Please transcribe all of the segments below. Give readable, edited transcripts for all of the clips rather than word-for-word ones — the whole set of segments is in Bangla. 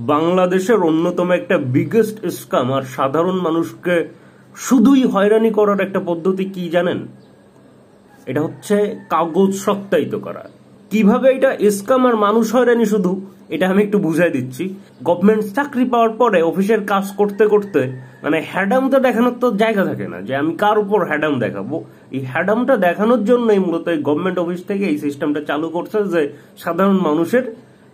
বাংলাদেশের অন্যতম একটা বিগেস্ট স্ক্যাম আর সাধারণ মানুষকে শুধুই হয়রানি করার একটা পদ্ধতি কি জানেন? এটা হচ্ছে কাগজ সত্যায়িত করা। কিভাবে এটা স্ক্যাম আর মানুষ হয়রানি শুধু, এটা আমি একটু বুঝাই দিচ্ছি। গভর্নমেন্ট চাকরি পাওয়ার পরে অফিসের কাজ করতে করতে মানে হ্যাডামটা দেখানোর তো জায়গা থাকে না, যে আমি কার উপর হ্যাডাম দেখাবো। এই হ্যাডামটা দেখানোর জন্যই মূলত গভর্নমেন্ট অফিস থেকে এই সিস্টেমটা চালু করছে যে সাধারণ মানুষের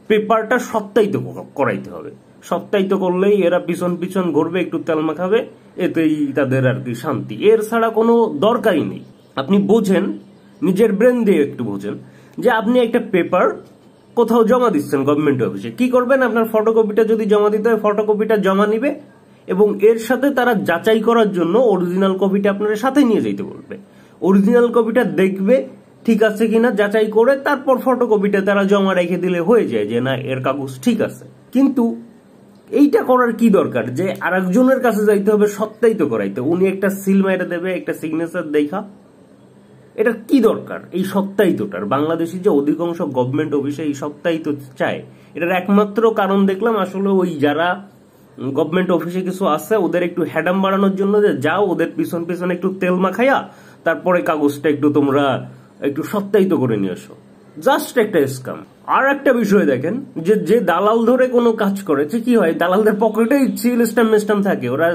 পেপারটা সত্যায়িত করাইতে হবে। সত্যায়িত করলেই এরা পিছন পিছন ঘুরবে, একটু তেল মাখাবে, এতেই তাদের আর কি শান্তি। এর ছাড়া কোনো দরকারই নেই। আপনি বোঝেন, নিজের ব্রেন দিয়ে একটু বোঝেন, যে আপনি একটা পেপার কোথাও জমা দিচ্ছেন গভর্নমেন্ট অফিসে, কি করবেন? আপনার ফটোকপিটা যদি জমা দিতে হয়, ফটোকপিটা জমা নিবে এবং এর সাথে তারা যাচাই করার জন্য অরিজিনাল কপিটা আপনার সাথে নিয়ে যেতে বলবে। অরিজিনাল কপিটা দেখবে ঠিক আছে কিনা, যাচাই করে তারপর ফটোকপিটা তারা জমা রেখে দিলে হয়ে যায় যে না, এর কাগজ ঠিক আছে। কিন্তু এইটা করার কি দরকার যে আরেকজনের কাছে যাইতে হবে সত্যায়িত করাইতে? উনি একটা সিল মাইরা দেবে, একটা সিগনেচার দেখা, এটা কি দরকার এই সত্যায়িতটার? বাংলাদেশি যে অধিকাংশ গভর্নমেন্ট অফিসে এই সত্যায়িত চায়, এটার একমাত্র কারণ দেখলাম আসলে ওই যারা গভর্নমেন্ট অফিসে কিছু আছে ওদের একটু হ্যাডাম বাড়ানোর জন্য, যে যাও ওদের পিছন পিছন একটু তেল মাখাইয়া তারপরে কাগজটা একটু তোমরা একটু সত্যায়িত করে নিয়ে আসো। জাস্ট একটা স্ক্যাম। আর একটা বিষয় দেখেন, যে দালাল ধরে কোনো কাজ করেছে, কি হয়, দালালদের পকেটেই সিল স্ট্যাম্প থাকে, ওরা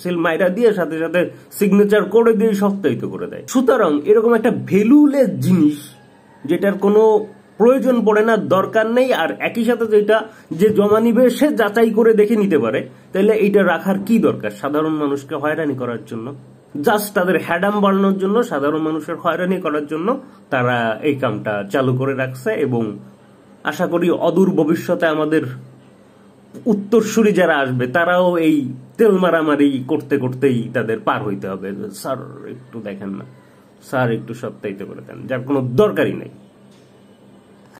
সিল মাইরা দিয়ে সাথে সাথে সিগনেচার করে দিয়ে সত্যায়িত করে দেয়। সুতরাং এরকম একটা ভ্যালুলেস জিনিস যেটার কোনো প্রয়োজন পড়ে না, দরকার নেই, আর একই সাথে যেটা যে জমা নিবে সে যাচাই করে দেখে নিতে পারে, তাহলে এইটা রাখার কি দরকার? সাধারণ মানুষকে হয়রানি করার জন্য, জাস্ট তাদের হ্যাডাম বাড়ানোর জন্য, সাধারণ মানুষের হয়রানি করার জন্য তারা এই কামটা চালু করে রাখছে। এবং আশা করি অদূর ভবিষ্যতে আমাদের উত্তরসূরি যারা আসবে তারাও এই তেল মারামারি করতে করতেই তাদের পার হইতে হবে। স্যার একটু দেখেন না, স্যার একটু সত্যায়িত করে দেন, যার কোনো দরকারই নেই।